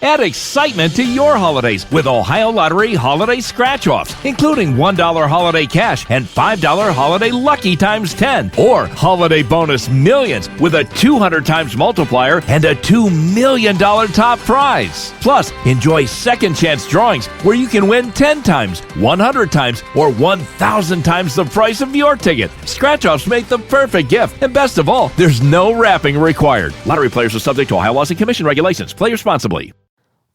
Add excitement to your holidays with Ohio Lottery Holiday Scratch-Offs, including $1 holiday cash and $5 holiday lucky times 10, or Holiday Bonus Millions with a 200 times multiplier and a $2 million top prize. Plus, enjoy second chance drawings where you can win 10 times, 100 times, or 1,000 times the price of your ticket. Scratch-offs make the perfect gift, and best of all, there's no wrapping required. Lottery players are subject to Ohio laws and commission regulations. Play responsibly.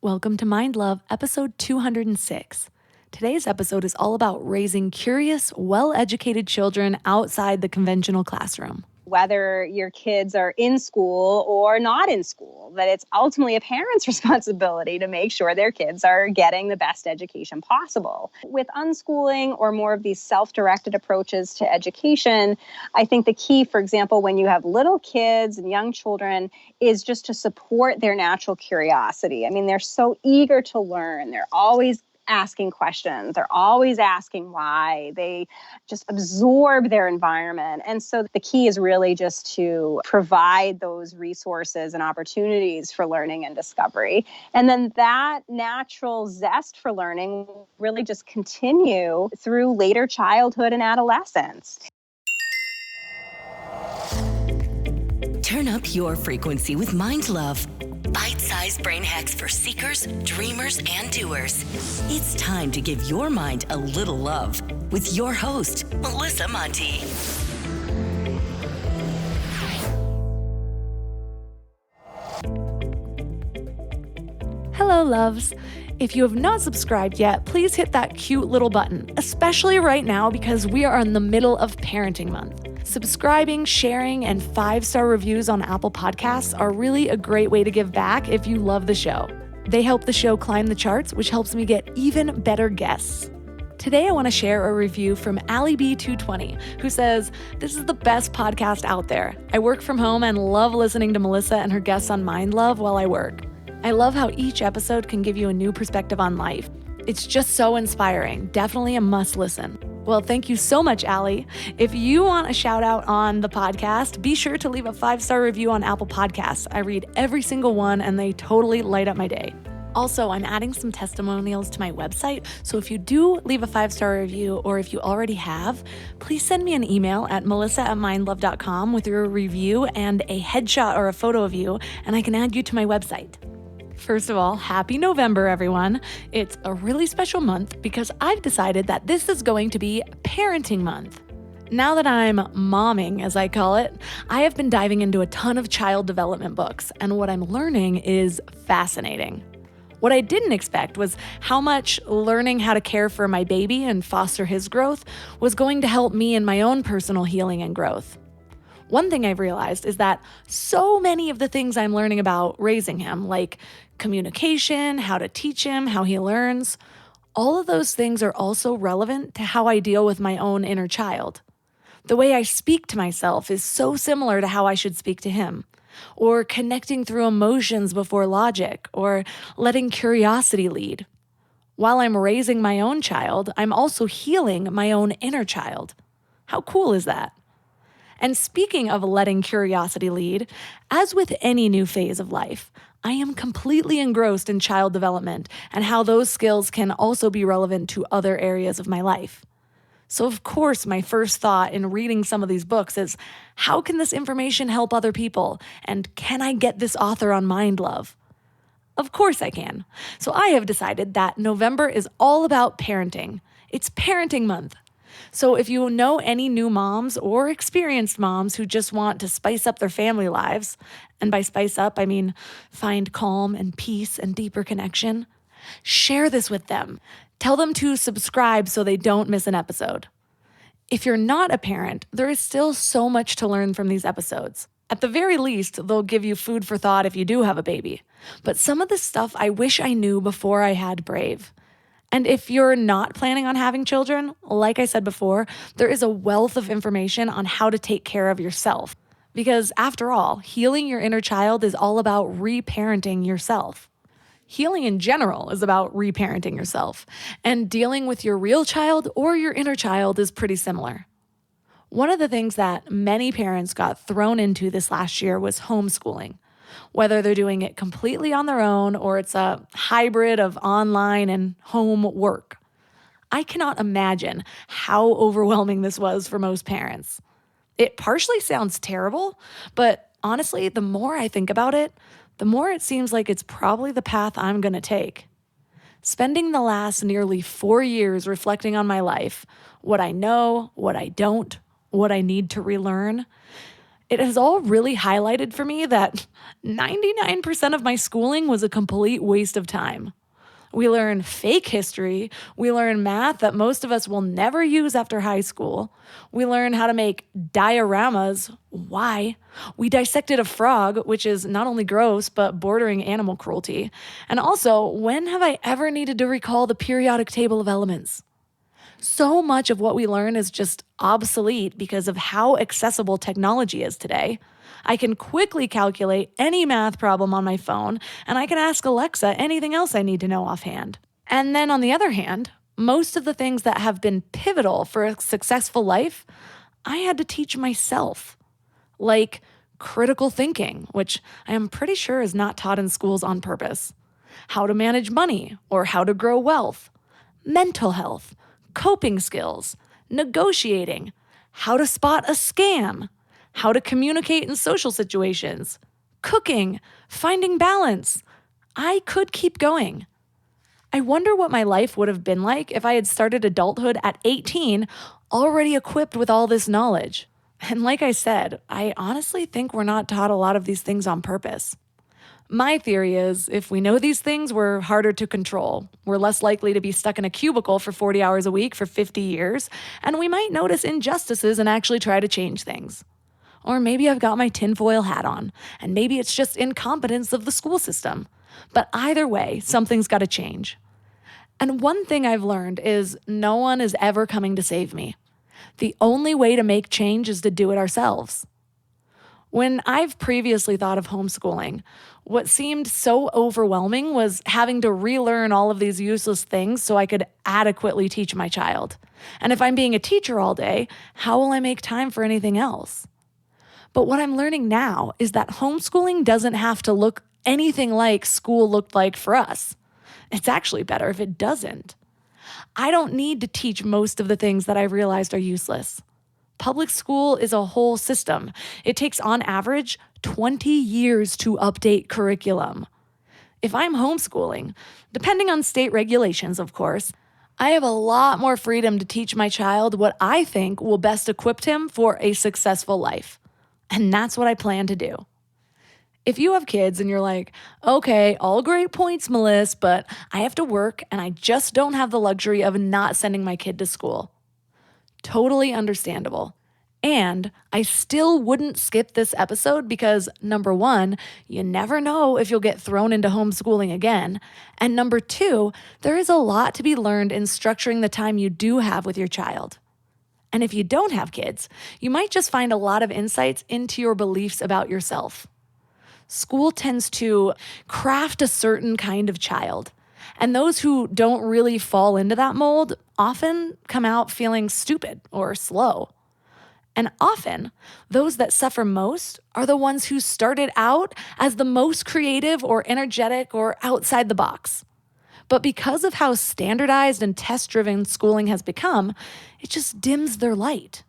Welcome to Mind Love, episode 206. Today's episode is all about raising curious, well-educated children outside the conventional classroom. Whether your kids are in school or not in school, that it's ultimately a parent's responsibility to make sure their kids are getting the best education possible. With unschooling or more of these self-directed approaches to education, I think the key, for example, when you have little kids and young children, is just to support their natural curiosity. I mean, they're so eager to learn. They're always asking questions. They're always asking why. They just absorb their environment. And so the key is really just to provide those resources and opportunities for learning and discovery. And then that natural zest for learning will really just continue through later childhood and adolescence. Turn up your frequency with Mind Love. Bite-sized brain hacks for seekers, dreamers, and doers. It's time to give your mind a little love with your host, Melissa Monti. Hello, loves. If you have not subscribed yet, please hit that cute little button, especially right now because we are in the middle of Parenting Month. Subscribing, sharing, and 5-star reviews on Apple Podcasts are really a great way to give back if you love the show. They help the show climb the charts, which helps me get even better guests. Today, I want to share a review from Allie B220, who says, "This is the best podcast out there. I work from home and love listening to Melissa and her guests on Mind Love while I work. I love how each episode can give you a new perspective on life. It's just so inspiring. Definitely a must listen." Well, thank you so much, Allie. If you want a shout out on the podcast, be sure to leave a 5-star review on Apple Podcasts. I read every single one and they totally light up my day. Also, I'm adding some testimonials to my website, so if you do leave a 5-star review or if you already have, please send me an email at melissa@mindlove.com with your review and a headshot or a photo of you, and I can add you to my website. First of all, happy November, everyone. It's a really special month because I've decided that this is going to be Parenting Month. Now that I'm momming, as I call it, I have been diving into a ton of child development books, and what I'm learning is fascinating. What I didn't expect was how much learning how to care for my baby and foster his growth was going to help me in my own personal healing and growth. One thing I've realized is that so many of the things I'm learning about raising him, like communication, how to teach him, how he learns, all of those things are also relevant to how I deal with my own inner child. The way I speak to myself is so similar to how I should speak to him, or connecting through emotions before logic, or letting curiosity lead. While I'm raising my own child, I'm also healing my own inner child. How cool is that? And speaking of letting curiosity lead, as with any new phase of life, I am completely engrossed in child development and how those skills can also be relevant to other areas of my life. So of course, my first thought in reading some of these books is, how can this information help other people? And can I get this author on Mind Love? Of course I can. So I have decided that November is all about parenting. It's Parenting Month. So if you know any new moms or experienced moms who just want to spice up their family lives, and by spice up, I mean find calm and peace and deeper connection, share this with them. Tell them to subscribe so they don't miss an episode. If you're not a parent, there is still so much to learn from these episodes. At the very least, they'll give you food for thought if you do have a baby. But some of the stuff I wish I knew before I had Brave. And if you're not planning on having children, like I said before, there is a wealth of information on how to take care of yourself. Because after all, healing your inner child is all about reparenting yourself. Healing in general is about reparenting yourself, and dealing with your real child or your inner child is pretty similar. One of the things that many parents got thrown into this last year was homeschooling. whether they're doing it completely on their own or it's a hybrid of online and home work. I cannot imagine how overwhelming this was for most parents. It partially sounds terrible, but honestly, the more I think about it, the more it seems like it's probably the path I'm going to take. Spending the last nearly 4 years reflecting on my life, what I know, what I don't, what I need to relearn, it has all really highlighted for me that 99% of my schooling was a complete waste of time. We learn fake history. We learn math that most of us will never use after high school. We learn how to make dioramas. Why? We dissected a frog, which is not only gross, but bordering animal cruelty. And also, when have I ever needed to recall the periodic table of elements? So much of what we learn is just obsolete because of how accessible technology is today. I can quickly calculate any math problem on my phone, and I can ask Alexa anything else I need to know offhand. And then on the other hand, most of the things that have been pivotal for a successful life, I had to teach myself. Like critical thinking, which I am pretty sure is not taught in schools on purpose. How to manage money or how to grow wealth. Mental health, coping skills, negotiating, how to spot a scam, how to communicate in social situations, cooking, finding balance. I could keep going. I wonder what my life would have been like if I had started adulthood at 18, already equipped with all this knowledge. And like I said, I honestly think we're not taught a lot of these things on purpose. My theory is if we know these things, we're harder to control. We're less likely to be stuck in a cubicle for 40 hours a week for 50 years, and we might notice injustices and actually try to change things. Or maybe I've got my tinfoil hat on, and maybe it's just incompetence of the school system. But either way, something's got to change. And one thing I've learned is no one is ever coming to save me. The only way to make change is to do it ourselves. When I've previously thought of homeschooling, what seemed so overwhelming was having to relearn all of these useless things so I could adequately teach my child. And if I'm being a teacher all day, how will I make time for anything else? But what I'm learning now is that homeschooling doesn't have to look anything like school looked like for us. It's actually better if it doesn't. I don't need to teach most of the things that I've realized are useless. Public school is a whole system. It takes, on average, 20 years to update curriculum. If I'm homeschooling, depending on state regulations, of course, I have a lot more freedom to teach my child what I think will best equip him for a successful life. And that's what I plan to do. If you have kids and you're like, okay, all great points, Melissa, but I have to work and I just don't have the luxury of not sending my kid to school. Totally understandable. And I still wouldn't skip this episode because, number one, you never know if you'll get thrown into homeschooling again. And number two, there is a lot to be learned in structuring the time you do have with your child. And if you don't have kids, you might just find a lot of insights into your beliefs about yourself. School tends to craft a certain kind of child. And those who don't really fall into that mold often come out feeling stupid or slow. And often, those that suffer most are the ones who started out as the most creative or energetic or outside the box. But because of how standardized and test-driven schooling has become, it just dims their light.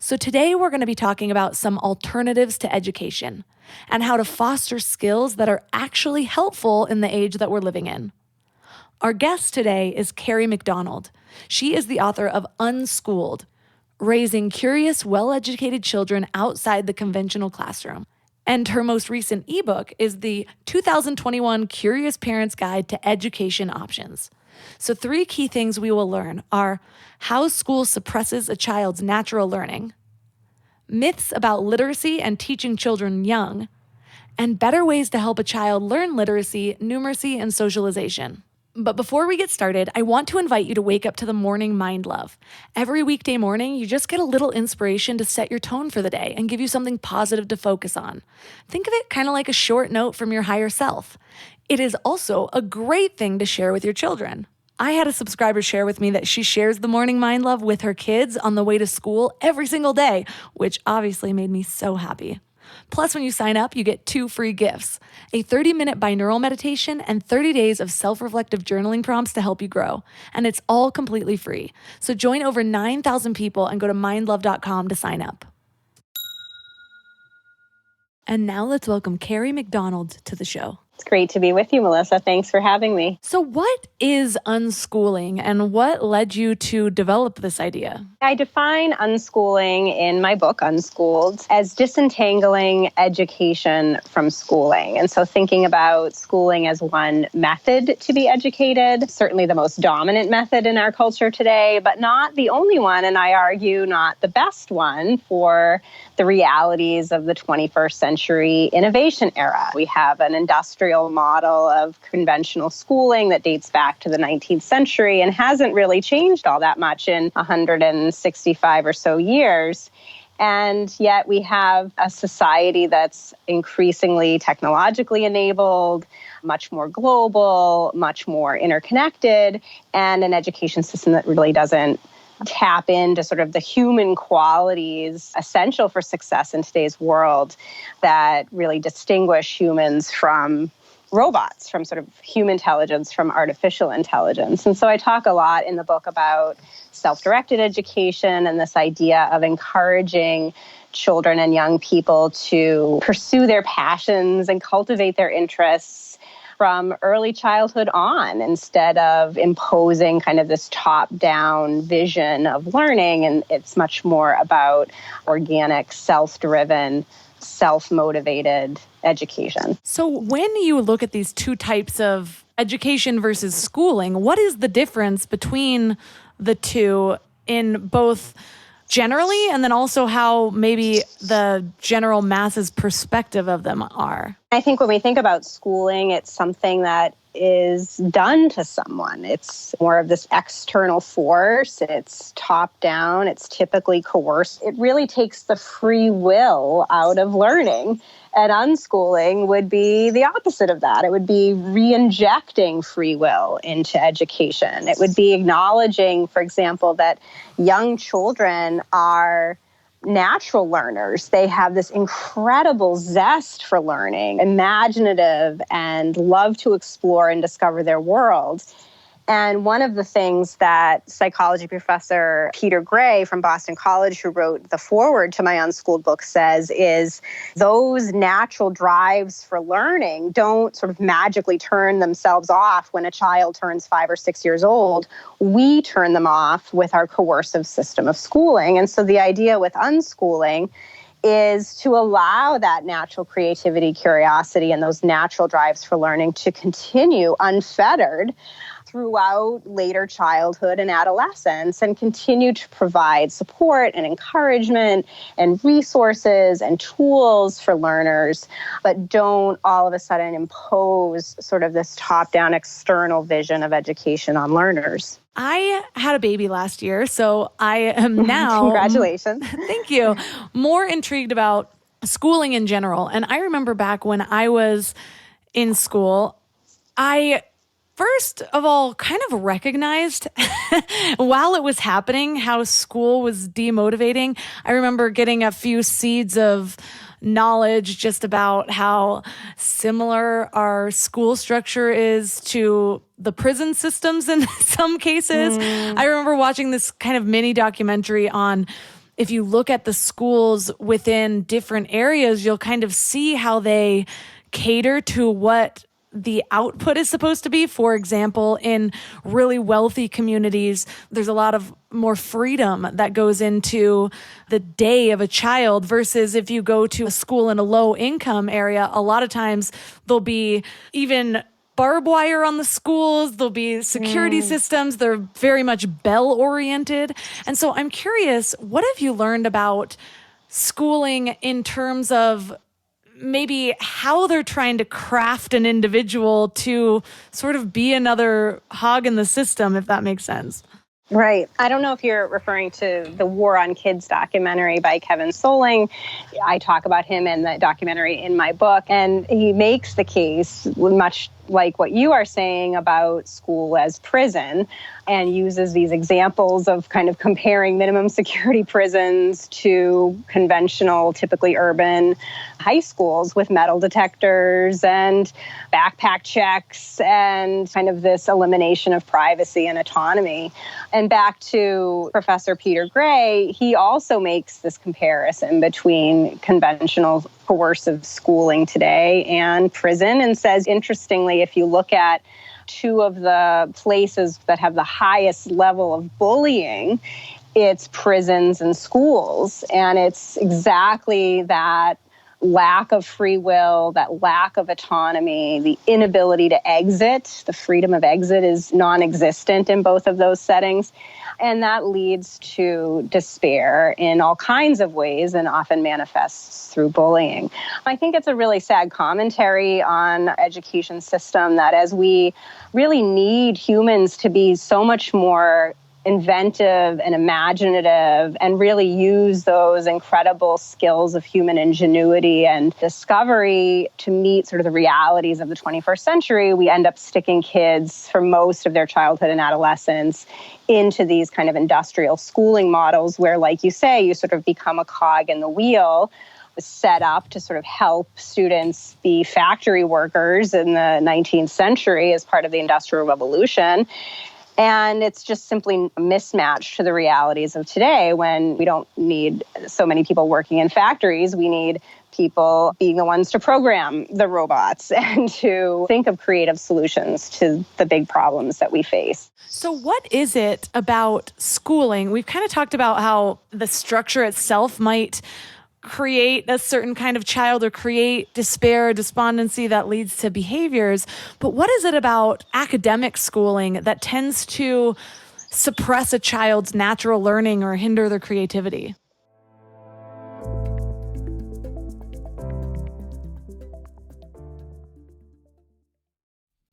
So today we're going to be talking about some alternatives to education and how to foster skills that are actually helpful in the age that we're living in. Our guest today is Kerry McDonald. She is the author of Unschooled, Raising Curious, Well-Educated Children Outside the Conventional Classroom. And her most recent ebook is the 2021 Curious Parents Guide to Education Options. So 3 key things we will learn are how school suppresses a child's natural learning, myths about literacy and teaching children young, and better ways to help a child learn literacy, numeracy, and socialization. But before we get started, I want to invite you to wake up to the morning mind love. Every weekday morning, you just get a little inspiration to set your tone for the day and give you something positive to focus on. Think of it kind of like a short note from your higher self. It is also a great thing to share with your children. I had a subscriber share with me that she shares the morning mind love with her kids on the way to school every single day, which obviously made me so happy. Plus, when you sign up, you get 2 free gifts, a 30-minute binaural meditation and 30 days of self-reflective journaling prompts to help you grow. And it's all completely free. So join over 9,000 people and go to mindlove.com to sign up. And now let's welcome Kerry McDonald to the show. It's great to be with you, Melissa. Thanks for having me. So what is unschooling and what led you to develop this idea? I define unschooling in my book, Unschooled, as disentangling education from schooling. And so thinking about schooling as one method to be educated, certainly the most dominant method in our culture today, but not the only one, and I argue not the best one for the realities of the 21st century innovation era. We have an industrial model of conventional schooling that dates back to the 19th century and hasn't really changed all that much in 165 or so years. And yet we have a society that's increasingly technologically enabled, much more global, much more interconnected, and an education system that really doesn't tap into sort of the human qualities essential for success in today's world that really distinguish humans from robots, from sort of human intelligence, from artificial intelligence. And so I talk a lot in the book about self-directed education and this idea of encouraging children and young people to pursue their passions and cultivate their interests from early childhood on, instead of imposing kind of this top-down vision of learning. And it's much more about organic, self-driven, self-motivated education. So when you look at these 2 types of education versus schooling, what is the difference between the 2 in both generally and then also how maybe the general masses perspective of them are? I think when we think about schooling, it's something that is done to someone. It's more of this external force. It's top down. It's typically coerced. It really takes the free will out of learning. And unschooling would be the opposite of that. It would be re-injecting free will into education. It would be acknowledging, for example, that young children are natural learners. They have this incredible zest for learning, imaginative, and love to explore and discover their world. And one of the things that psychology professor Peter Gray from Boston College, who wrote the foreword to my Unschooled book, says is those natural drives for learning don't sort of magically turn themselves off when a child turns 5 or 6 years old. We turn them off with our coercive system of schooling. And so the idea with unschooling is to allow that natural creativity, curiosity, and those natural drives for learning to continue unfettered throughout later childhood and adolescence, and continue to provide support and encouragement and resources and tools for learners, but don't all of a sudden impose sort of this top-down external vision of education on learners. I had a baby last year, so I am now... Congratulations. Thank you. More intrigued about schooling in general. And I remember back when I was in school, I first of all kind of recognized while it was happening how school was demotivating. I remember getting a few seeds of knowledge just about how similar our school structure is to the prison systems in some cases. I remember watching this kind of mini documentary on, if you look at the schools within different areas, you'll kind of see how they cater to what the output is supposed to be. For example, in really wealthy communities, there's a lot of more freedom that goes into the day of a child versus if you go to a school in a low income area, a lot of times there'll be even barbed wire on the schools, there'll be security systems, they're very much bell oriented. And so I'm curious, what have you learned about schooling in terms of maybe how they're trying to craft an individual to sort of be another hog in the system, if that makes sense? Right. I don't know if you're referring to the War on Kids documentary by Kevin Solling. I talk about him in the documentary in my book, and he makes the case much like what you are saying about school as prison, and uses these examples of kind of comparing minimum security prisons to conventional, typically urban, high schools with metal detectors and backpack checks and kind of this elimination of privacy and autonomy. And back to Professor Peter Gray, he also makes this comparison between conventional coercive schooling today and prison and says, interestingly, if you look at two of the places that have the highest level of bullying, it's prisons and schools. And it's exactly that lack of free will, that lack of autonomy, the inability to exit. The freedom of exit is non-existent in both of those settings. And that leads to despair in all kinds of ways and often manifests through bullying. I think it's a really sad commentary on our education system that as we really need humans to be so much more inventive and imaginative and really use those incredible skills of human ingenuity and discovery to meet sort of the realities of the 21st century, we end up sticking kids for most of their childhood and adolescence into these kind of industrial schooling models where, like you say, you sort of become a cog in the wheel, set up to sort of help students be factory workers in the 19th century as part of the Industrial Revolution. And it's just simply mismatched to the realities of today when we don't need so many people working in factories. We need people being the ones to program the robots and to think of creative solutions to the big problems that we face. So what is it about schooling? We've kind of talked about how the structure itself might create a certain kind of child or create despair, despondency that leads to behaviors. But what is it about academic schooling that tends to suppress a child's natural learning or hinder their creativity?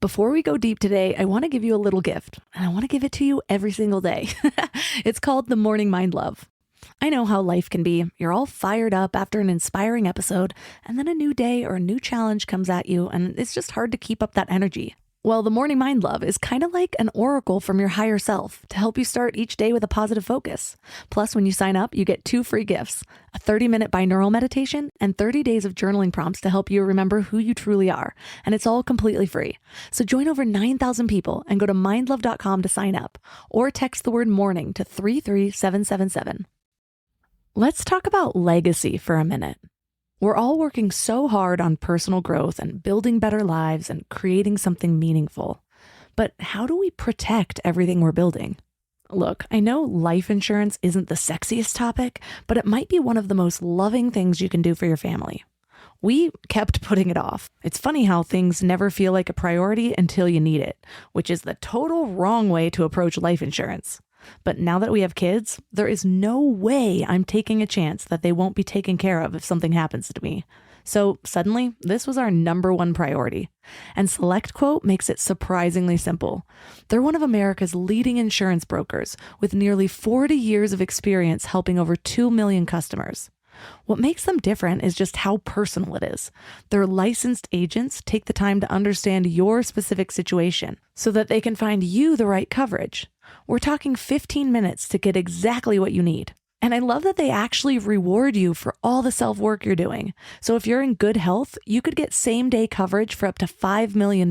Before we go deep today, I want to give you a little gift, and I want to give it to you every single day. It's called the Morning Mind Love. I know how life can be. You're all fired up after an inspiring episode, and then a new day or a new challenge comes at you, and it's just hard to keep up that energy. Well, the Morning Mind Love is kind of like an oracle from your higher self to help you start each day with a positive focus. Plus, when you sign up, you get 2 free gifts, a 30-minute binaural meditation and 30 days of journaling prompts to help you remember who you truly are. And it's all completely free. So join over 9,000 people and go to mindlove.com to sign up or text the word morning to 33777. Let's talk about legacy for a minute. We're all working so hard on personal growth and building better lives and creating something meaningful. But how do we protect everything we're building? Look, I know life insurance isn't the sexiest topic, but it might be one of the most loving things you can do for your family. We kept putting it off. It's funny how things never feel like a priority until you need it, which is the total wrong way to approach life insurance. But now that we have kids, there is no way I'm taking a chance that they won't be taken care of if something happens to me. So suddenly, this was our number one priority. And SelectQuote makes it surprisingly simple. They're one of America's leading insurance brokers with nearly 40 years of experience helping over 2 million customers. What makes them different is just how personal it is. Their licensed agents take the time to understand your specific situation so that they can find you the right coverage. We're talking 15 minutes to get exactly what you need. And I love that they actually reward you for all the self-work you're doing. So if you're in good health, you could get same-day coverage for up to $5 million.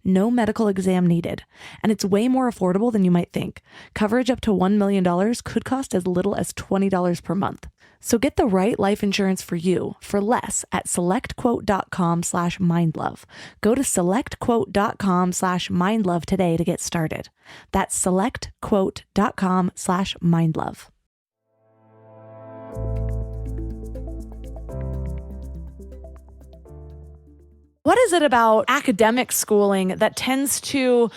No medical exam needed. And it's way more affordable than you might think. Coverage up to $1 million could cost as little as $20 per month. So get the right life insurance for you for less at selectquote.com/mindlove. Go to selectquote.com/mindlove today to get started. That's selectquote.com/mindlove. What is it about academic schooling that tends to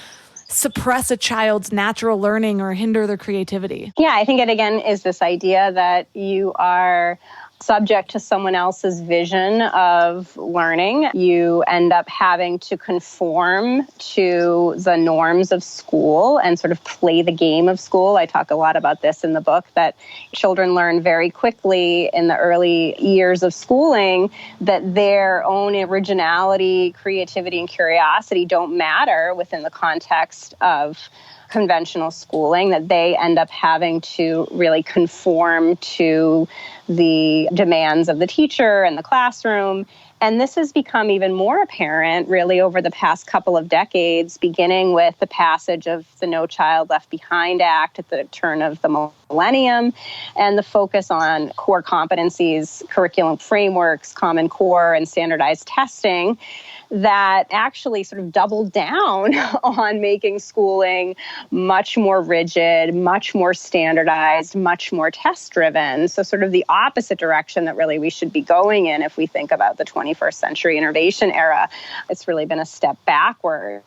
suppress a child's natural learning or hinder their creativity? Yeah, I think it again is this idea that you are subject to someone else's vision of learning. You end up having to conform to the norms of school and sort of play the game of school. I talk a lot about this in the book, that children learn very quickly in the early years of schooling that their own originality, creativity, and curiosity don't matter within the context of conventional schooling, that they end up having to really conform to the demands of the teacher and the classroom. And this has become even more apparent really over the past couple of decades, beginning with the passage of the No Child Left Behind Act at the turn of the millennium, and the focus on core competencies, curriculum frameworks, Common Core, and standardized testing that actually sort of doubled down on making schooling much more rigid, much more standardized, much more test-driven. So sort of the opposite direction that really we should be going in if we think about the 21st century innovation era. It's really been a step backward.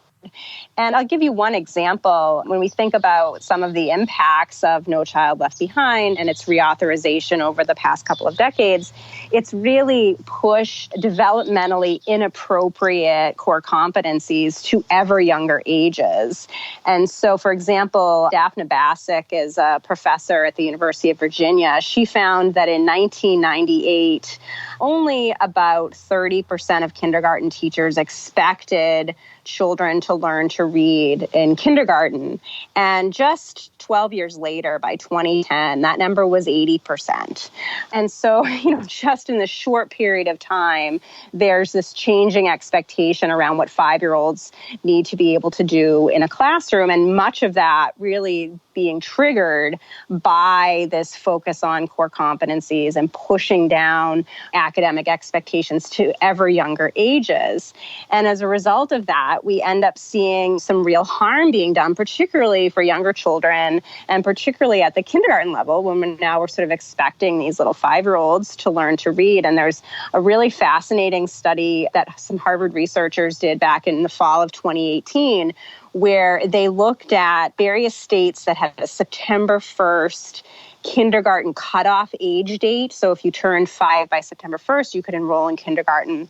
And I'll give you one example. When we think about some of the impacts of No Child Left Behind and its reauthorization over the past couple of decades, it's really pushed developmentally inappropriate core competencies to ever younger ages. And so, for example, Daphne Bassick is a professor at the University of Virginia. She found that in 1998, only about 30% of kindergarten teachers expected children to learn to read in kindergarten. And just 12 years later, by 2010, that number was 80%. And so, just in this short period of time, there's this changing expectation around what 5-year-olds need to be able to do in a classroom. And much of that really being triggered by this focus on core competencies and pushing down academic expectations to ever younger ages. And as a result of that, we end up seeing some real harm being done, particularly for younger children, and particularly at the kindergarten level, when we're sort of expecting these little 5-year-olds to learn to read. And there's a really fascinating study that some Harvard researchers did back in the fall of 2018, where they looked at various states that had a September 1st kindergarten cutoff age date. So if you turned 5 by September 1st, you could enroll in kindergarten.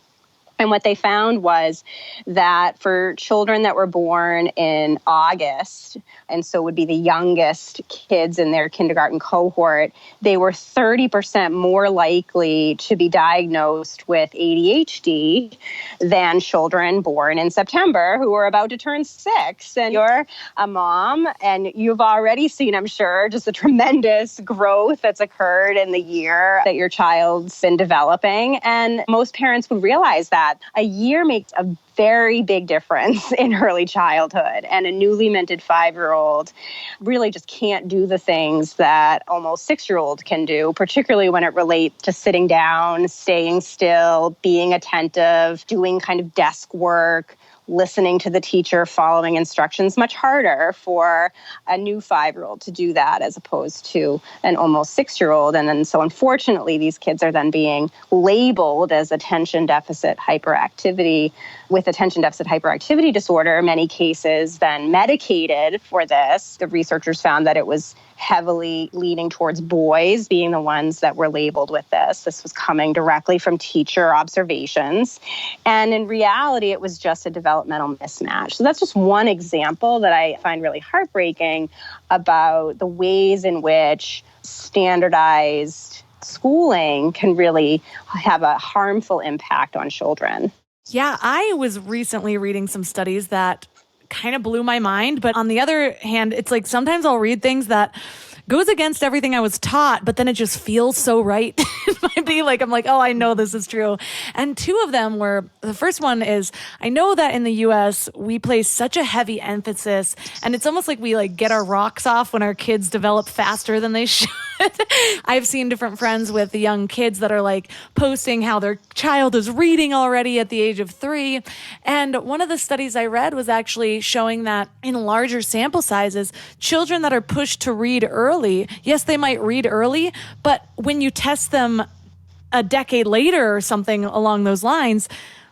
And what they found was that for children that were born in August, and so would be the youngest kids in their kindergarten cohort, they were 30% more likely to be diagnosed with ADHD than children born in September who were about to turn 6. And you're a mom, and you've already seen, I'm sure, just a tremendous growth that's occurred in the year that your child's been developing. And most parents would realize that a year makes a very big difference in early childhood, and a newly minted 5-year-old really just can't do the things that almost 6-year-old can do, particularly when it relates to sitting down, staying still, being attentive, doing kind of desk work, listening to the teacher, following instructions. Much harder for a new 5-year-old to do that as opposed to an almost 6-year-old. And then so unfortunately, these kids are then being labeled as attention deficit hyperactivity with attention deficit hyperactivity disorder, in many cases then medicated for this. The researchers found that it was heavily leaning towards boys being the ones that were labeled with this. This was coming directly from teacher observations. And in reality, it was just a developmental mismatch. So that's just one example that I find really heartbreaking about the ways in which standardized schooling can really have a harmful impact on children. Yeah, I was recently reading some studies that kind of blew my mind. But on the other hand, it's like sometimes I'll read things that goes against everything I was taught, but then it just feels so right. It might be like, I'm like, oh, I know this is true. And two of them were, the first one is, I know that in the US, we place such a heavy emphasis, and it's almost like we like get our rocks off when our kids develop faster than they should. I've seen different friends with the young kids that are like posting how their child is reading already at the age of 3. And one of the studies I read was actually showing that in larger sample sizes, children that are pushed to read early, yes, they might read early, but when you test them a decade later or something along those lines,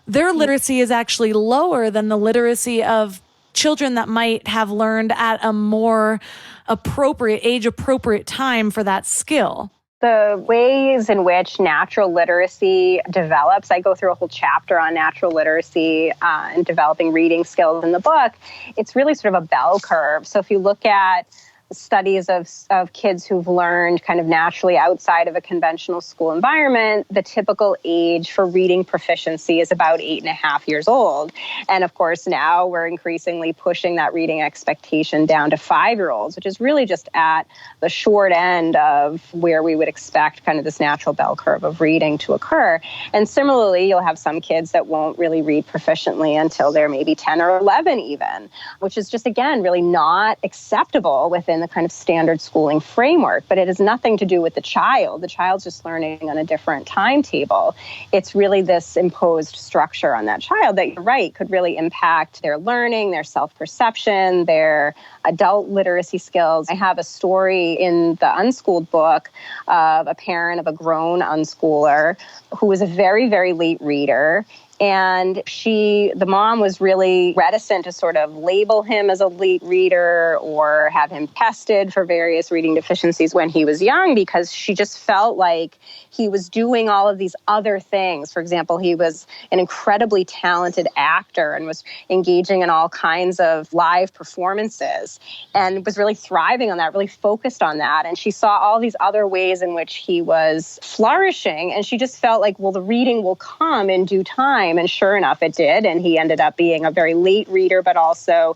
their literacy is actually lower than the literacy of children that might have learned at a more appropriate, age-appropriate time for that skill. The ways in which natural literacy develops, I go through a whole chapter on natural literacy and developing reading skills in the book. It's really sort of a bell curve. So if you look at studies of kids who've learned kind of naturally outside of a conventional school environment, the typical age for reading proficiency is about 8.5 years old. And of course, now we're increasingly pushing that reading expectation down to 5-year-olds, which is really just at the short end of where we would expect kind of this natural bell curve of reading to occur. And similarly, you'll have some kids that won't really read proficiently until they're maybe 10 or 11 even, which is just, again, really not acceptable within the kind of standard schooling framework. But it has nothing to do with the child. The child's just learning on a different timetable. It's really this imposed structure on that child that, you're right, could really impact their learning, their self-perception, their adult literacy skills. I have a story in the Unschooled book of a parent of a grown unschooler who was a very, very late reader. And the mom was really reticent to sort of label him as a late reader or have him tested for various reading deficiencies when he was young, because she just felt like he was doing all of these other things. For example, he was an incredibly talented actor and was engaging in all kinds of live performances and was really thriving on that, really focused on that. And she saw all these other ways in which he was flourishing. And she just felt like, well, the reading will come in due time. And sure enough, it did. And he ended up being a very late reader, but also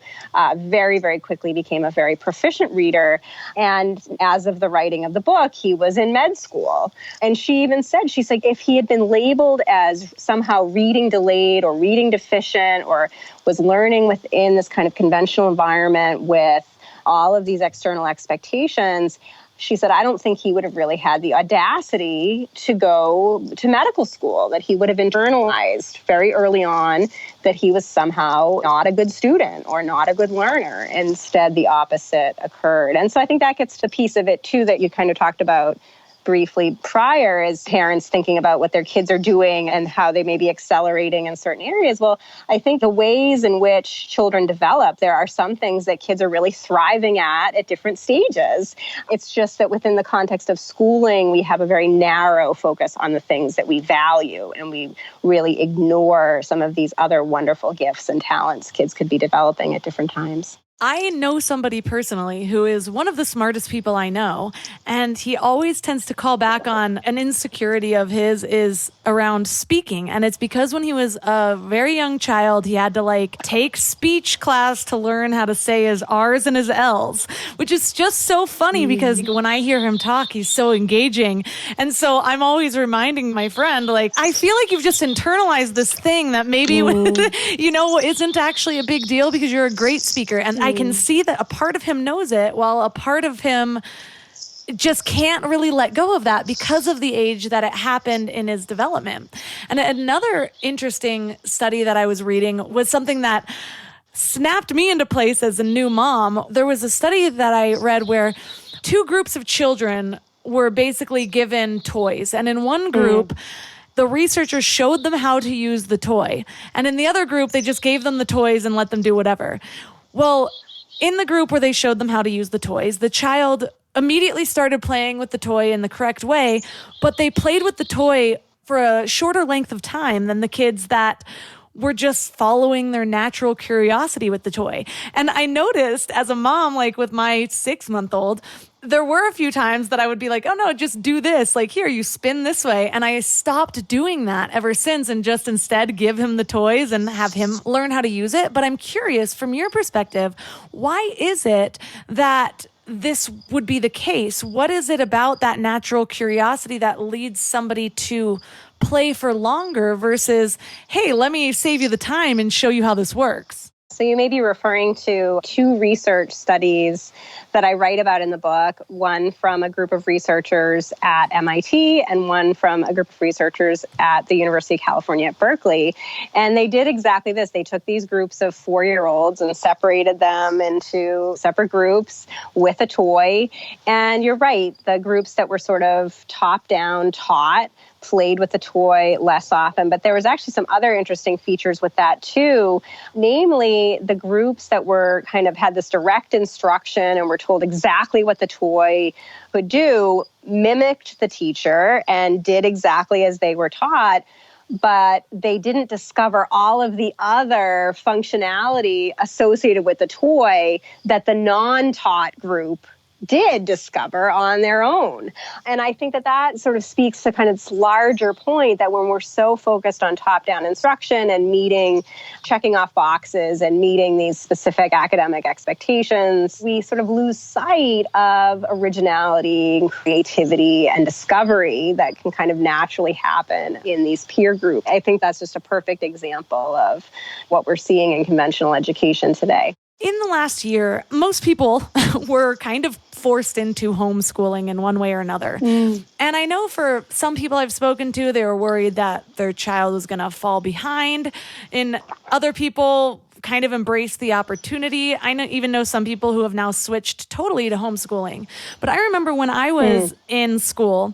very, very quickly became a very proficient reader. And as of the writing of the book, he was in med school. And she even said, she's like, if he had been labeled as somehow reading delayed or reading deficient or was learning within this kind of conventional environment with all of these external expectations, she said, I don't think he would have really had the audacity to go to medical school, that he would have internalized very early on that he was somehow not a good student or not a good learner. Instead, the opposite occurred. And so I think that gets to a piece of it, too, that you kind of talked about briefly prior, is parents thinking about what their kids are doing and how they may be accelerating in certain areas. Well, I think the ways in which children develop, there are some things that kids are really thriving at different stages. It's just that within the context of schooling, we have a very narrow focus on the things that we value, and we really ignore some of these other wonderful gifts and talents kids could be developing at different times. I know somebody personally who is one of the smartest people I know, and he always tends to call back on an insecurity of his is around speaking. And it's because when he was a very young child, he had to take speech class to learn how to say his R's and his L's, which is just so funny because when I hear him talk, he's so engaging. And so I'm always reminding my friend, I feel like you've just internalized this thing that maybe, isn't actually a big deal because you're a great speaker. And I can see that a part of him knows it, while a part of him just can't really let go of that because of the age that it happened in his development. And another interesting study that I was reading was something that snapped me into place as a new mom. There was a study that I read where 2 groups of children were basically given toys. And in one group, the researchers showed them how to use the toy. And in the other group, they just gave them the toys and let them do whatever. Well, in the group where they showed them how to use the toys, the child immediately started playing with the toy in the correct way, but they played with the toy for a shorter length of time than the kids that were just following their natural curiosity with the toy. And I noticed as a mom, with my 6-month-old, there were a few times that I would be like, oh no, just do this. Here, you spin this way. And I stopped doing that ever since and just instead give him the toys and have him learn how to use it. But I'm curious, from your perspective, why is it that this would be the case? What is it about that natural curiosity that leads somebody to play for longer versus, hey, let me save you the time and show you how this works? So you may be referring to 2 research studies that I write about in the book, one from a group of researchers at MIT and one from a group of researchers at the University of California at Berkeley. And they did exactly this. They took these groups of 4-year-olds and separated them into separate groups with a toy. And you're right, the groups that were sort of top-down taught played with the toy less often. But there was actually some other interesting features with that too. Namely, the groups that were kind of had this direct instruction and were told exactly what the toy could do mimicked the teacher and did exactly as they were taught, but they didn't discover all of the other functionality associated with the toy that the non-taught group did discover on their own. And I think that sort of speaks to kind of this larger point that when we're so focused on top-down instruction and checking off boxes and meeting these specific academic expectations, we sort of lose sight of originality and creativity and discovery that can kind of naturally happen in these peer groups. I think that's just a perfect example of what we're seeing in conventional education today. In the last year, most people were kind of forced into homeschooling in one way or another. And I know for some people I've spoken to, they were worried that their child was going to fall behind. And other people kind of embraced the opportunity. I even know some people who have now switched totally to homeschooling. But I remember when I was in school,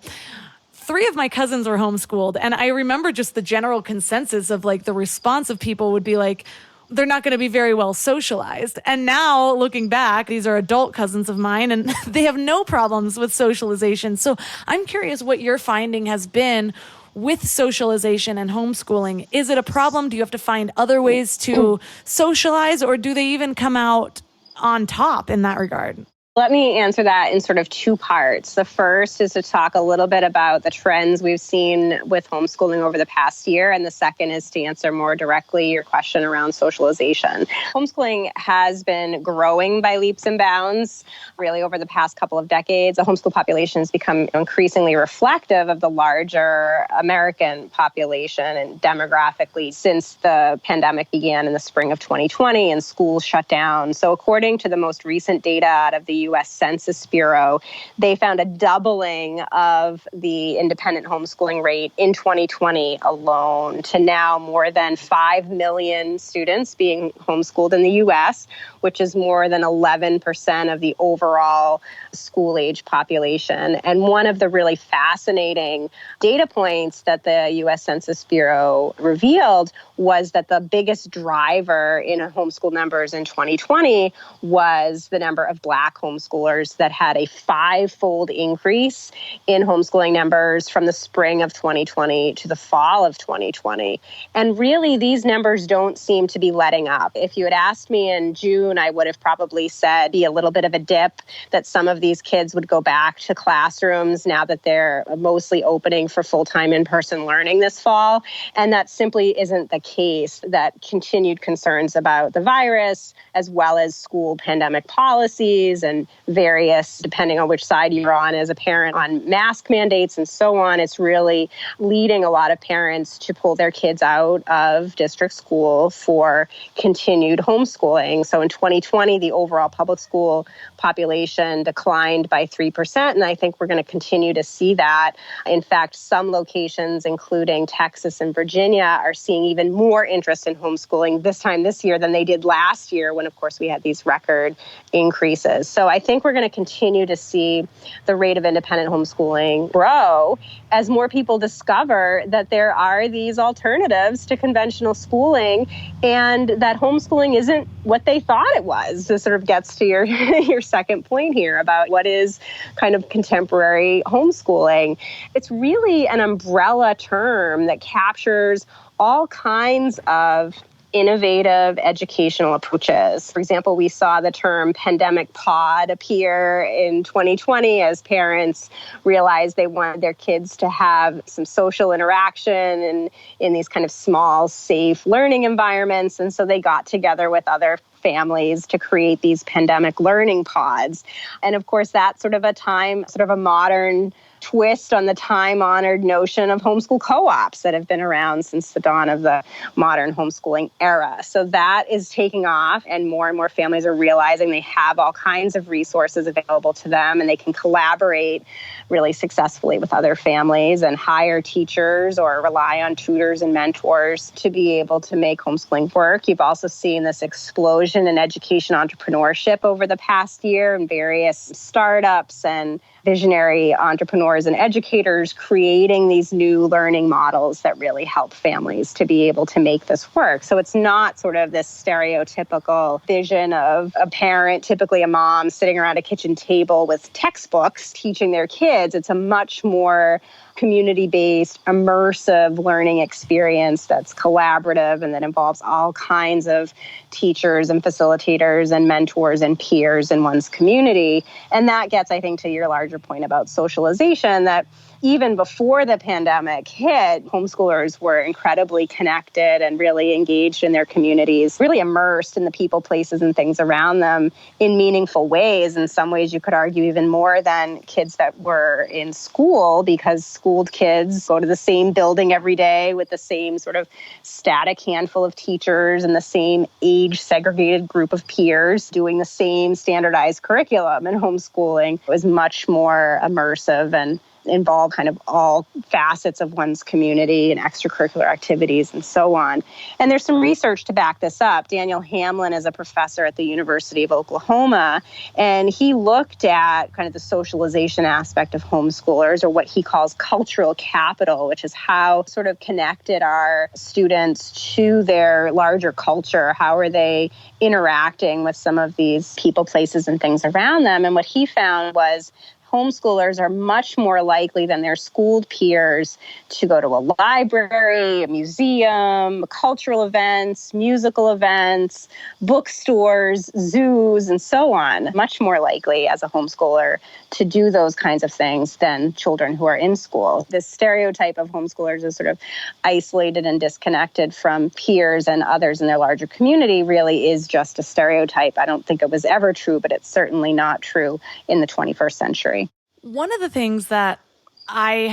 3 of my cousins were homeschooled. And I remember just the general consensus of like the response of people would be like, they're not going to be very well socialized. And now looking back, these are adult cousins of mine and they have no problems with socialization. So I'm curious what your finding has been with socialization and homeschooling. Is it a problem? Do you have to find other ways to socialize, or do they even come out on top in that regard? Let me answer that in sort of 2 parts. The first is to talk a little bit about the trends we've seen with homeschooling over the past year. And the second is to answer more directly your question around socialization. Homeschooling has been growing by leaps and bounds really over the past couple of decades. The homeschool population has become increasingly reflective of the larger American population and demographically since the pandemic began in the spring of 2020 and schools shut down. So according to the most recent data out of the U.S. Census Bureau, they found a doubling of the independent homeschooling rate in 2020 alone to now more than 5 million students being homeschooled in the U.S., which is more than 11% of the overall school-age population. And one of the really fascinating data points that the U.S. Census Bureau revealed was that the biggest driver in homeschool numbers in 2020 was the number of Black homeschoolers that had a 5-fold increase in homeschooling numbers from the spring of 2020 to the fall of 2020. And really, these numbers don't seem to be letting up. If you had asked me in June, I would have probably said be a little bit of a dip, that some of these kids would go back to classrooms now that they're mostly opening for full-time in-person learning this fall. And that simply isn't the case. That continued concerns about the virus, as well as school pandemic policies and various, depending on which side you're on as a parent, on mask mandates and so on, it's really leading a lot of parents to pull their kids out of district school for continued homeschooling. So in 2020, the overall public school population declined by 3%, and I think we're going to continue to see that. In fact, some locations, including Texas and Virginia, are seeing even more interest in homeschooling this year than they did last year, when, of course, we had these record increases. So I think we're going to continue to see the rate of independent homeschooling grow as more people discover that there are these alternatives to conventional schooling and that homeschooling isn't what they thought it was. This sort of gets to your second point here about what is kind of contemporary homeschooling. It's really an umbrella term that captures all kinds of innovative educational approaches. For example, we saw the term pandemic pod appear in 2020 as parents realized they wanted their kids to have some social interaction and in these kind of small, safe learning environments. And so they got together with other families to create these pandemic learning pods. And of course, that's sort of a modern twist on the time-honored notion of homeschool co-ops that have been around since the dawn of the modern homeschooling era. So that is taking off, and more families are realizing they have all kinds of resources available to them, and they can collaborate really successfully with other families and hire teachers or rely on tutors and mentors to be able to make homeschooling work. You've also seen this explosion in education entrepreneurship over the past year, and various startups and visionary entrepreneurs and educators creating these new learning models that really help families to be able to make this work. So it's not sort of this stereotypical vision of a parent, typically a mom, sitting around a kitchen table with textbooks teaching their kids. It's a much more community-based, immersive learning experience that's collaborative and that involves all kinds of teachers and facilitators and mentors and peers in one's community. And that gets, I think, to your larger point about socialization, that even before the pandemic hit, homeschoolers were incredibly connected and really engaged in their communities, really immersed in the people, places, and things around them in meaningful ways. In some ways, you could argue even more than kids that were in school, because schooled kids go to the same building every day with the same sort of static handful of teachers and the same age-segregated group of peers doing the same standardized curriculum. And homeschooling was much more immersive and involve kind of all facets of one's community and extracurricular activities and so on. And there's some research to back this up. Daniel Hamlin is a professor at the University of Oklahoma, and he looked at kind of the socialization aspect of homeschoolers, or what he calls cultural capital, which is how sort of connected are students to their larger culture. How are they interacting with some of these people, places, and things around them? And what he found was homeschoolers are much more likely than their schooled peers to go to a library, a museum, cultural events, musical events, bookstores, zoos, and so on. Much more likely as a homeschooler to do those kinds of things than children who are in school. This stereotype of homeschoolers as sort of isolated and disconnected from peers and others in their larger community really is just a stereotype. I don't think it was ever true, but it's certainly not true in the 21st century. One of the things that I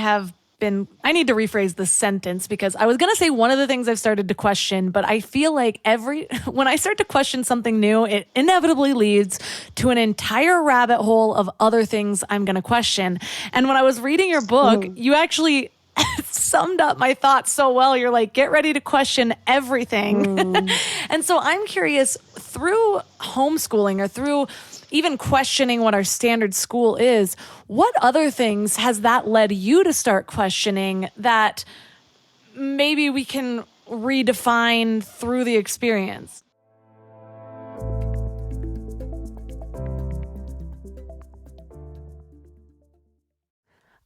need to rephrase this sentence, because I was going to say one of the things I've started to question, but I feel like when I start to question something new, it inevitably leads to an entire rabbit hole of other things I'm going to question. And when I was reading your book, you actually summed up my thoughts so well. You're like, get ready to question everything. And so I'm curious, through homeschooling or through even questioning what our standard school is, what other things has that led you to start questioning that maybe we can redefine through the experience?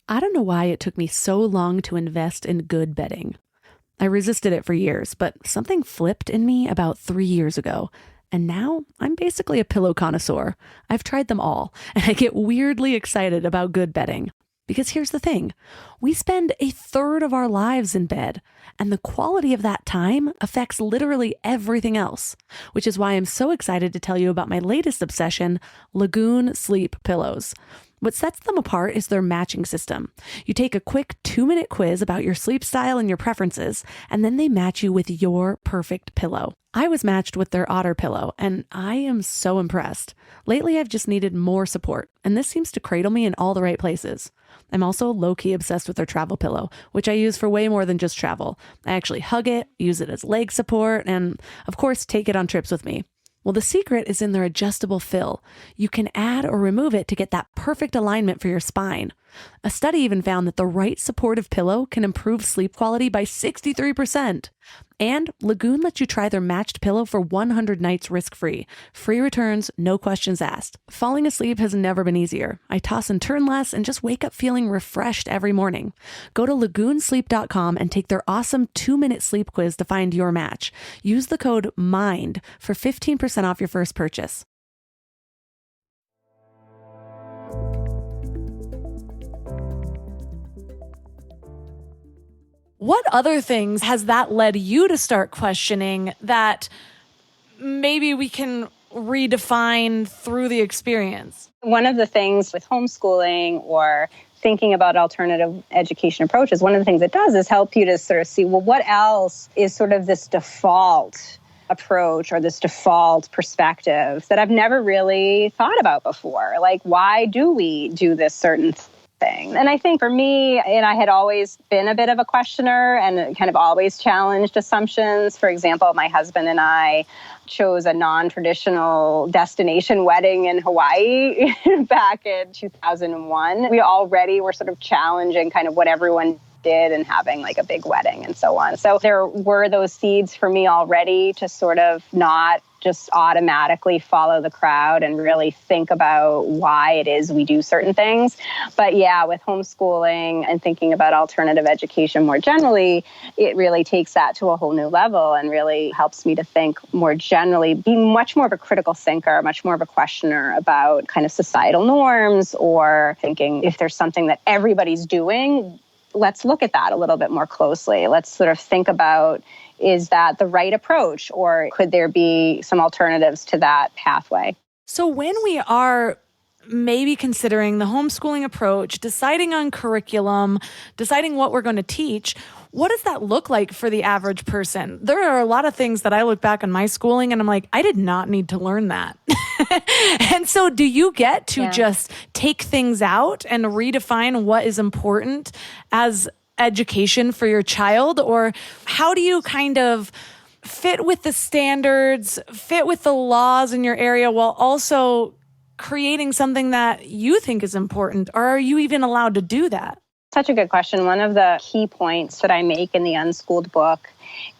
I don't know why it took me so long to invest in good bedding. I resisted it for years, but something flipped in me about 3 years ago. And now I'm basically a pillow connoisseur. I've tried them all, and I get weirdly excited about good bedding. Because here's the thing, we spend a third of our lives in bed, and the quality of that time affects literally everything else, which is why I'm so excited to tell you about my latest obsession, Lagoon Sleep Pillows. What sets them apart is their matching system. You take a quick 2-minute quiz about your sleep style and your preferences, and then they match you with your perfect pillow. I was matched with their Otter pillow, and I am so impressed. Lately, I've just needed more support, and this seems to cradle me in all the right places. I'm also low-key obsessed with their travel pillow, which I use for way more than just travel. I actually hug it, use it as leg support, and of course, take it on trips with me. Well, the secret is in their adjustable fill. You can add or remove it to get that perfect alignment for your spine. A study even found that the right supportive pillow can improve sleep quality by 63%. And Lagoon lets you try their matched pillow for 100 nights risk-free. Free returns, no questions asked. Falling asleep has never been easier. I toss and turn less and just wake up feeling refreshed every morning. Go to lagoonsleep.com and take their awesome 2-minute sleep quiz to find your match. Use the code MIND for 15% off your first purchase. What other things has that led you to start questioning that maybe we can redefine through the experience? One of the things with homeschooling or thinking about alternative education approaches, one of the things it does is help you to sort of see, well, what else is sort of this default approach or this default perspective that I've never really thought about before? Like, why do we do this certain thing? And I think for me, and I had always been a bit of a questioner and kind of always challenged assumptions. For example, my husband and I chose a non-traditional destination wedding in Hawaii back in 2001. We already were sort of challenging kind of what everyone did and having like a big wedding and so on. So there were those seeds for me already to sort of not just automatically follow the crowd and really think about why it is we do certain things. But yeah, with homeschooling and thinking about alternative education more generally, it really takes that to a whole new level and really helps me to think more generally, be much more of a critical thinker, much more of a questioner about kind of societal norms, or thinking if there's something that everybody's doing, let's look at that a little bit more closely. Let's sort of think about, is that the right approach, or could there be some alternatives to that pathway? So when we are maybe considering the homeschooling approach, deciding on curriculum, deciding what we're going to teach, what does that look like for the average person? There are a lot of things that I look back on my schooling and I'm like, I did not need to learn that. And so do you get to just take things out and redefine what is important as education for your child? Or how do you kind of fit with the standards, fit with the laws in your area while also creating something that you think is important? Or are you even allowed to do that? Such a good question. One of the key points that I make in the Unschooled book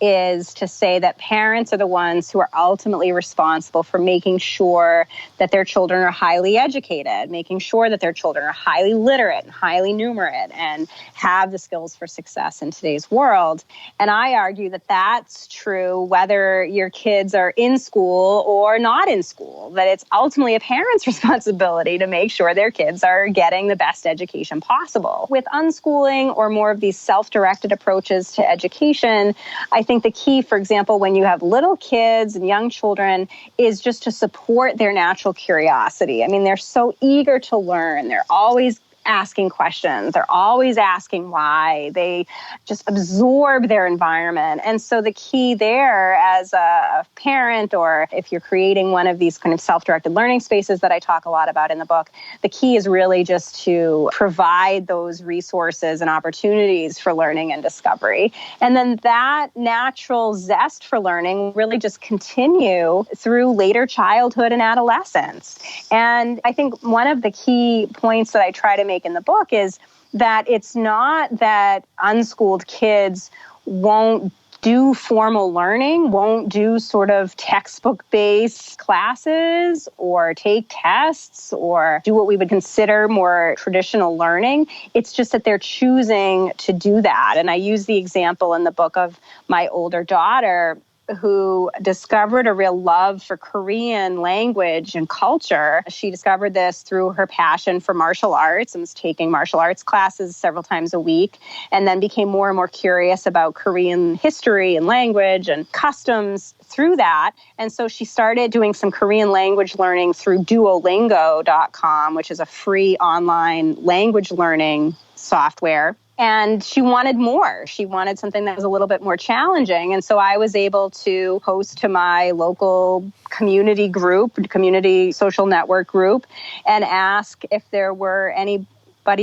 is to say that parents are the ones who are ultimately responsible for making sure that their children are highly educated, making sure that their children are highly literate and highly numerate and have the skills for success in today's world. And I argue that that's true whether your kids are in school or not in school, that it's ultimately a parent's responsibility to make sure their kids are getting the best education possible. With unschooling or more of these self-directed approaches to education, I think the key, for example, when you have little kids and young children, is just to support their natural curiosity. I mean, they're so eager to learn. They're always asking questions. They're always asking why. They just absorb their environment. And so the key there as a parent, or if you're creating one of these kind of self-directed learning spaces that I talk a lot about in the book, the key is really just to provide those resources and opportunities for learning and discovery. And then that natural zest for learning really just continue through later childhood and adolescence. And I think one of the key points that I try to make in the book is that it's not that unschooled kids won't do formal learning, won't do sort of textbook-based classes or take tests or do what we would consider more traditional learning. It's just that they're choosing to do that. And I use the example in the book of my older daughter, who discovered a real love for Korean language and culture. She discovered this through her passion for martial arts and was taking martial arts classes several times a week, and then became more and more curious about Korean history and language and customs through that. And so she started doing some Korean language learning through Duolingo.com, which is a free online language learning software. And she wanted more. She wanted something that was a little bit more challenging. And so I was able to post to my local community group, community social network group, and ask if there were anybody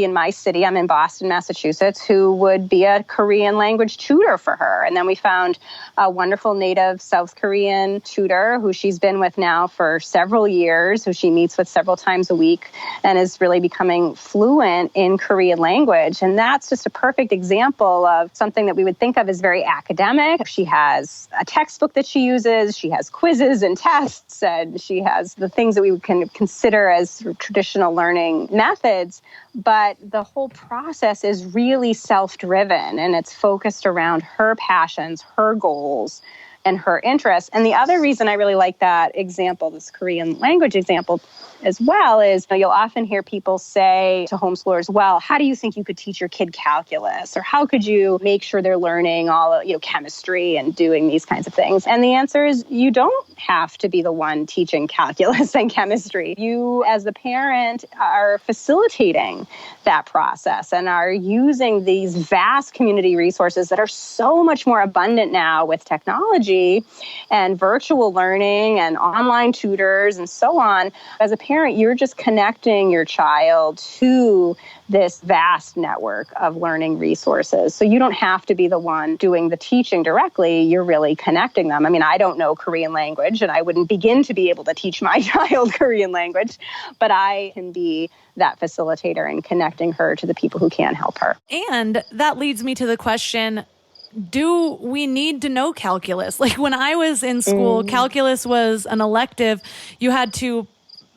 in my city, I'm in Boston, Massachusetts, who would be a Korean language tutor for her. And then we found a wonderful native South Korean tutor who she's been with now for several years, who she meets with several times a week and is really becoming fluent in Korean language. And that's just a perfect example of something that we would think of as very academic. She has a textbook that she uses, she has quizzes and tests, and she has the things that we would consider as traditional learning methods. But the whole process is really self-driven, and it's focused around her passions, her goals, and her interests. And the other reason I really like that example, this Korean language example as well, is you'll often hear people say to homeschoolers, well, how do you think you could teach your kid calculus? Or how could you make sure they're learning all, chemistry and doing these kinds of things? And the answer is you don't have to be the one teaching calculus and chemistry. You, as the parent, are facilitating that process and are using these vast community resources that are so much more abundant now with technology and virtual learning and online tutors and so on. As a parent, you're just connecting your child to this vast network of learning resources. So you don't have to be the one doing the teaching directly. You're really connecting them. I mean, I don't know Korean language, and I wouldn't begin to be able to teach my child Korean language, but I can be that facilitator and connecting her to the people who can help her. And that leads me to the question, do we need to know calculus? Like when I was in school, calculus was an elective. You had to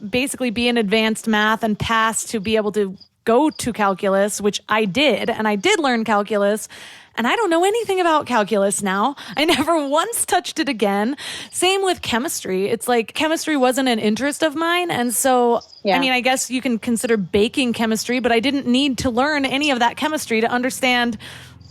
basically be in advanced math and pass to be able to go to calculus, which I did. And I did learn calculus. And I don't know anything about calculus now. I never once touched it again. Same with chemistry. It's like chemistry wasn't an interest of mine. And so, I mean, I guess you can consider baking chemistry, but I didn't need to learn any of that chemistry to understand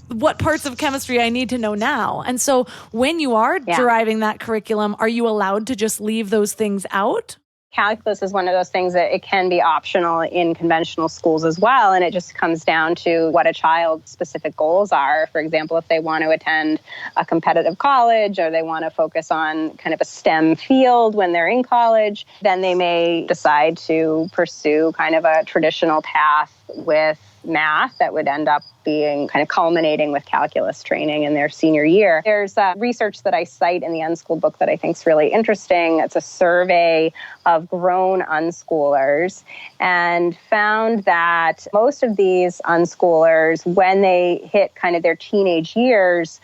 what parts of chemistry I need to know now. And so when you are deriving that curriculum, are you allowed to just leave those things out? Calculus is one of those things that it can be optional in conventional schools as well. And it just comes down to what a child's specific goals are. For example, if they want to attend a competitive college or they want to focus on kind of a STEM field when they're in college, then they may decide to pursue kind of a traditional path with math that would end up being kind of culminating with calculus training in their senior year. There's research that I cite in the Unschooled book that I think is really interesting. It's a survey of grown unschoolers and found that most of these unschoolers, when they hit kind of their teenage years,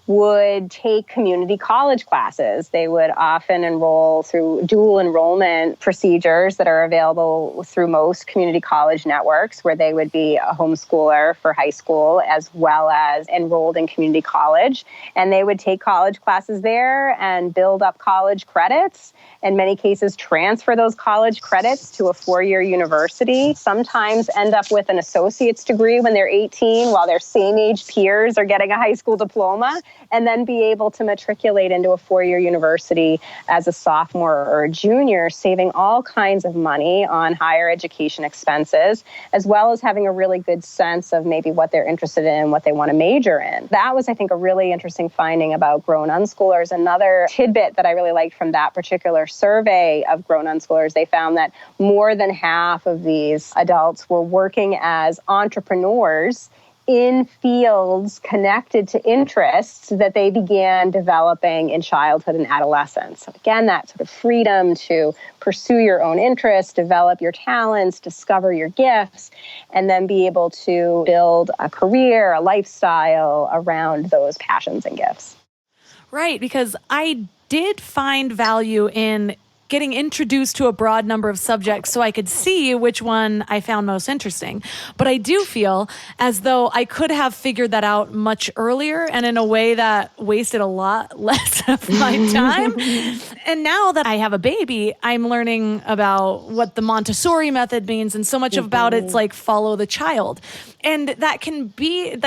would take community college classes. They would often enroll through dual enrollment procedures that are available through most community college networks, where they would be a homeschooler for high school as well as enrolled in community college. And they would take college classes there and build up college credits. In many cases, transfer those college credits to a four-year university, sometimes end up with an associate's degree when they're 18, while their same-age peers are getting a high school diploma, and then be able to matriculate into a four-year university as a sophomore or a junior, saving all kinds of money on higher education expenses, as well as having a really good sense of maybe what they're interested in and what they want to major in. That was, I think, a really interesting finding about grown unschoolers. Another tidbit that I really liked from that particular survey of grown unschoolers, they found that more than half of these adults were working as entrepreneurs in fields connected to interests that they began developing in childhood and adolescence. So again, that sort of freedom to pursue your own interests, develop your talents, discover your gifts, and then be able to build a career, a lifestyle around those passions and gifts. Right, because I did find value in getting introduced to a broad number of subjects so I could see which one I found most interesting. But I do feel as though I could have figured that out much earlier and in a way that wasted a lot less of my time. And now that I have a baby, I'm learning about what the Montessori method means, and so much about it's like follow the child. And that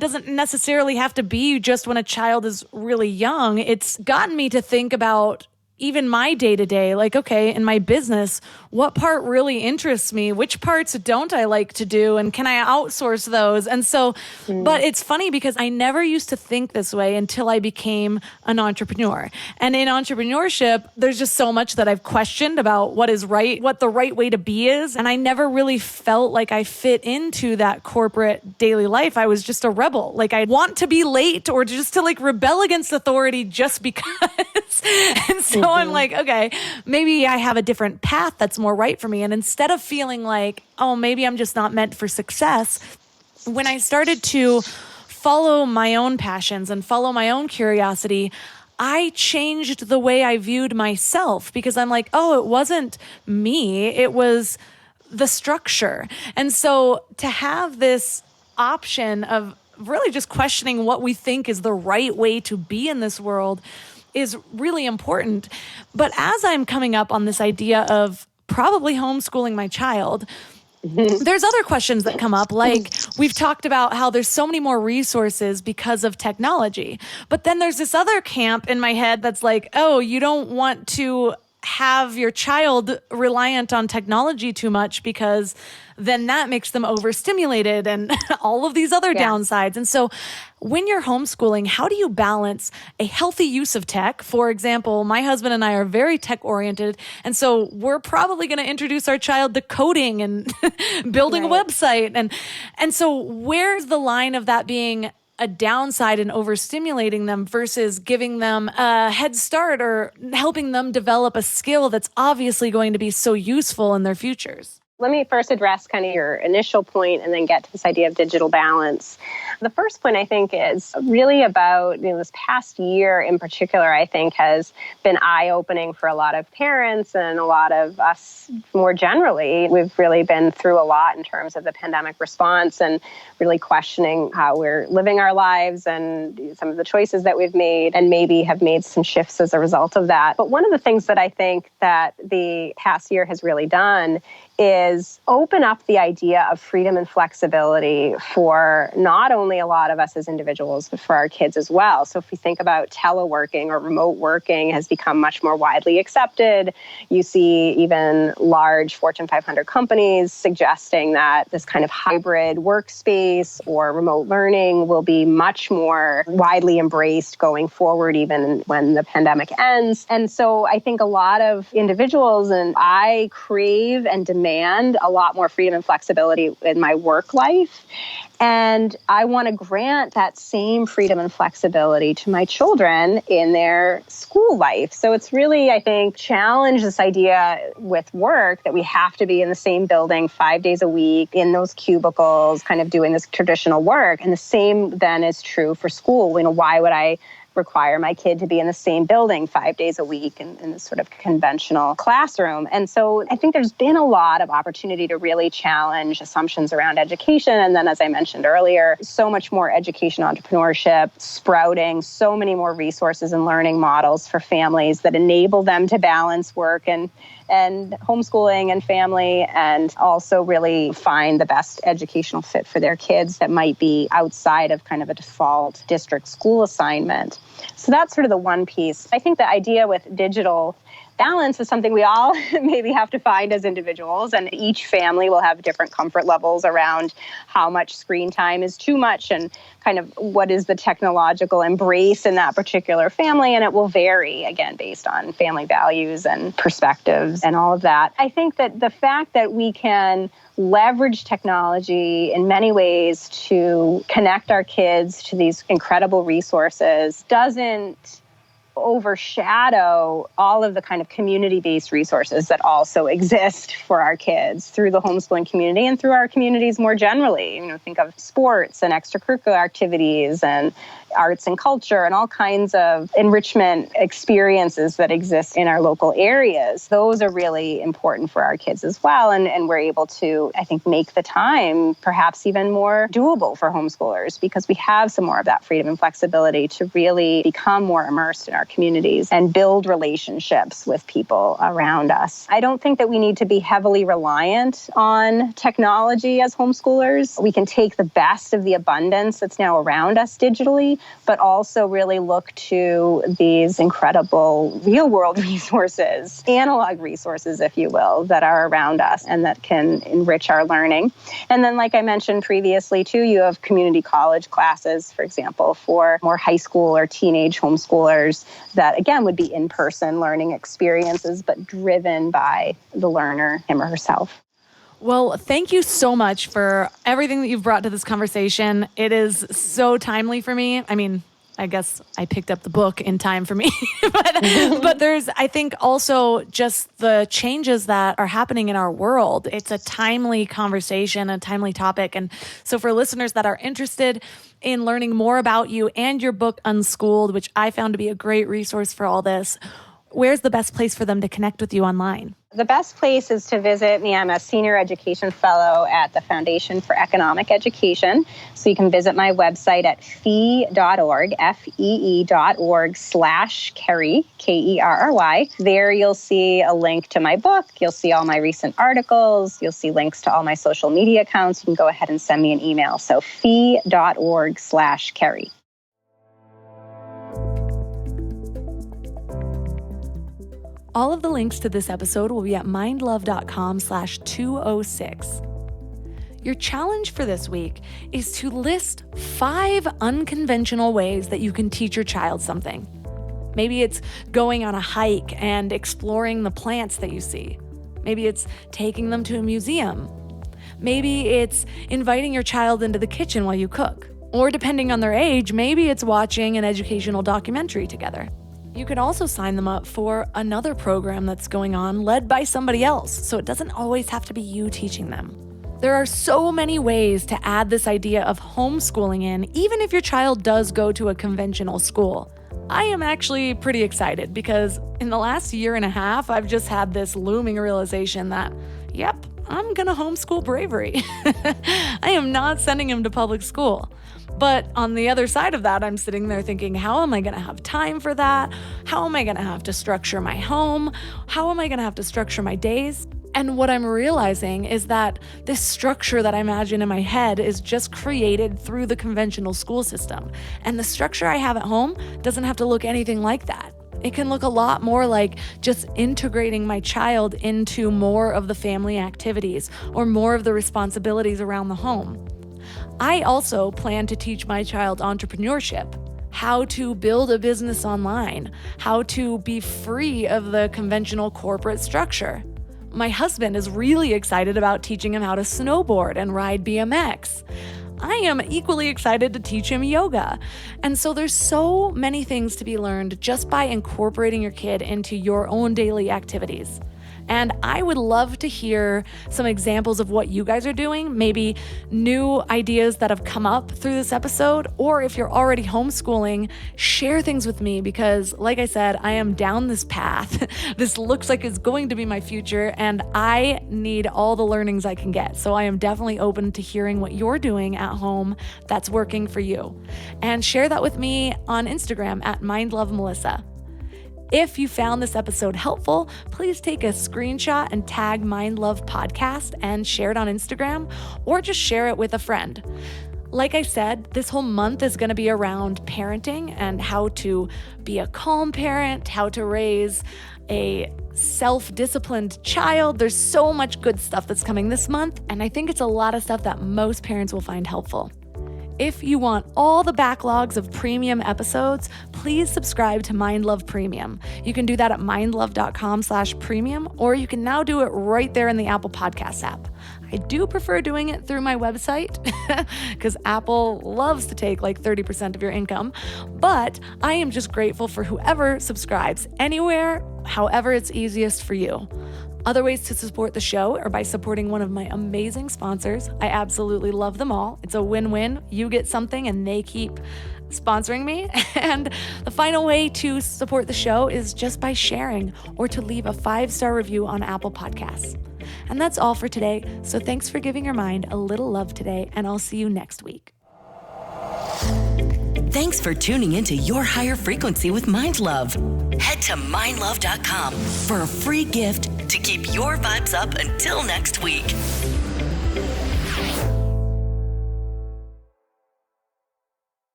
doesn't necessarily have to be just when a child is really young. It's gotten me to think about even my day-to-day, like, okay, in my business, what part really interests me? Which parts don't I like to do? And can I outsource those? And so, but it's funny because I never used to think this way until I became an entrepreneur. And in entrepreneurship, there's just so much that I've questioned about what is right, what the right way to be is. And I never really felt like I fit into that corporate daily life. I was just a rebel. Like I want to be late or just to like rebel against authority just because. And so I'm like, okay, maybe I have a different path that's more right for me. And instead of feeling like, oh, maybe I'm just not meant for success, when I started to follow my own passions and follow my own curiosity, I changed the way I viewed myself because I'm like, oh, it wasn't me. It was the structure. And so to have this option of really just questioning what we think is the right way to be in this world is really important. But as I'm coming up on this idea of probably homeschooling my child, there's other questions that come up. Like we've talked about how there's so many more resources because of technology. But then there's this other camp in my head that's like, oh, you don't want to have your child reliant on technology too much because then that makes them overstimulated and all of these other downsides. And so when you're homeschooling, how do you balance a healthy use of tech? For example, my husband and I are very tech oriented. And so we're probably going to introduce our child to coding and building a website. And so where's the line of that being a downside and overstimulating them versus giving them a head start or helping them develop a skill that's obviously going to be so useful in their futures? Let me first address kind of your initial point and then get to this idea of digital balance. The first point, I think, is really about, this past year in particular, I think has been eye-opening for a lot of parents and a lot of us more generally. We've really been through a lot in terms of the pandemic response and really questioning how we're living our lives and some of the choices that we've made, and maybe have made some shifts as a result of that. But one of the things that I think that the past year has really done is open up the idea of freedom and flexibility for not only a lot of us as individuals, but for our kids as well. So if we think about teleworking or remote working has become much more widely accepted. You see even large Fortune 500 companies suggesting that this kind of hybrid workspace or remote learning will be much more widely embraced going forward, even when the pandemic ends. And so I think a lot of individuals, and I crave and demand a lot more freedom and flexibility in my work life. And I want to grant that same freedom and flexibility to my children in their school life. So it's really, I think, challenge this idea with work that we have to be in the same building 5 days a week in those cubicles, kind of doing this traditional work. And the same then is true for school. Why would I require my kid to be in the same building 5 days a week in this sort of conventional classroom? And so I think there's been a lot of opportunity to really challenge assumptions around education. And then, as I mentioned earlier, so much more education entrepreneurship sprouting, so many more resources and learning models for families that enable them to balance work and homeschooling and family, and also really find the best educational fit for their kids that might be outside of kind of a default district school assignment. So that's sort of the one piece. I think the idea with digital balance is something we all maybe have to find as individuals, and each family will have different comfort levels around how much screen time is too much and kind of what is the technological embrace in that particular family. And it will vary, again, based on family values and perspectives and all of that. I think that the fact that we can leverage technology in many ways to connect our kids to these incredible resources doesn't overshadow all of the kind of community-based resources that also exist for our kids through the homeschooling community and through our communities more generally. Think of sports and extracurricular activities and arts and culture and all kinds of enrichment experiences that exist in our local areas. Those are really important for our kids as well. And we're able to, I think, make the time perhaps even more doable for homeschoolers because we have some more of that freedom and flexibility to really become more immersed in our communities and build relationships with people around us. I don't think that we need to be heavily reliant on technology as homeschoolers. We can take the best of the abundance that's now around us digitally, but also really look to these incredible real-world resources, analog resources, if you will, that are around us and that can enrich our learning. And then, like I mentioned previously, too, you have community college classes, for example, for more high school or teenage homeschoolers that, again, would be in-person learning experiences, but driven by the learner, him or herself. Well, thank you so much for everything that you've brought to this conversation. It is so timely for me. I mean, I guess I picked up the book in time for me. but there's, I think, also just the changes that are happening in our world. It's a timely conversation, a timely topic. And so for listeners that are interested in learning more about you and your book, Unschooled, which I found to be a great resource for all this, where's the best place for them to connect with you online? The best place is to visit me. I'm a senior education fellow at the Foundation for Economic Education. So you can visit my website at fee.org, fee.org/Kerry, Kerry. There you'll see a link to my book. You'll see all my recent articles. You'll see links to all my social media accounts. You can go ahead and send me an email. So fee.org/Kerry. All of the links to this episode will be at mindlove.com/206. Your challenge for this week is to list 5 unconventional ways that you can teach your child something. Maybe it's going on a hike and exploring the plants that you see. Maybe it's taking them to a museum. Maybe it's inviting your child into the kitchen while you cook. Or depending on their age, maybe it's watching an educational documentary together. You could also sign them up for another program that's going on led by somebody else, so it doesn't always have to be you teaching them. There are so many ways to add this idea of homeschooling in, even if your child does go to a conventional school. I am actually pretty excited because in the last year and a half, I've just had this looming realization that, yep, I'm gonna homeschool Bravery. I am not sending him to public school. But on the other side of that, I'm sitting there thinking, how am I going to have time for that? How am I going to have to structure my home? How am I going to have to structure my days? And what I'm realizing is that this structure that I imagine in my head is just created through the conventional school system. And the structure I have at home doesn't have to look anything like that. It can look a lot more like just integrating my child into more of the family activities or more of the responsibilities around the home. I also plan to teach my child entrepreneurship, how to build a business online, how to be free of the conventional corporate structure. My husband is really excited about teaching him how to snowboard and ride BMX. I am equally excited to teach him yoga. And so there's so many things to be learned just by incorporating your kid into your own daily activities. And I would love to hear some examples of what you guys are doing, maybe new ideas that have come up through this episode, or if you're already homeschooling, share things with me because, like I said, I am down this path. This looks like it's going to be my future, and I need all the learnings I can get. So I am definitely open to hearing what you're doing at home that's working for you. And share that with me on Instagram at MindLoveMelissa. If you found this episode helpful, please take a screenshot and tag Mind Love Podcast and share it on Instagram, or just share it with a friend. Like I said, this whole month is going to be around parenting and how to be a calm parent, how to raise a self-disciplined child. There's so much good stuff that's coming this month, and I think it's a lot of stuff that most parents will find helpful. If you want all the backlogs of premium episodes, please subscribe to Mind Love Premium. You can do that at mindlove.com/premium, or you can now do it right there in the Apple Podcasts app. I do prefer doing it through my website because Apple loves to take like 30% of your income, but I am just grateful for whoever subscribes anywhere, however it's easiest for you. Other ways to support the show are by supporting one of my amazing sponsors. I absolutely love them all. It's a win-win. You get something and they keep sponsoring me. And the final way to support the show is just by sharing or to leave a 5-star review on Apple Podcasts. And that's all for today. So thanks for giving your mind a little love today, and I'll see you next week. Thanks for tuning into Your Higher Frequency with Mind Love. Head to mindlove.com for a free gift to keep your vibes up until next week.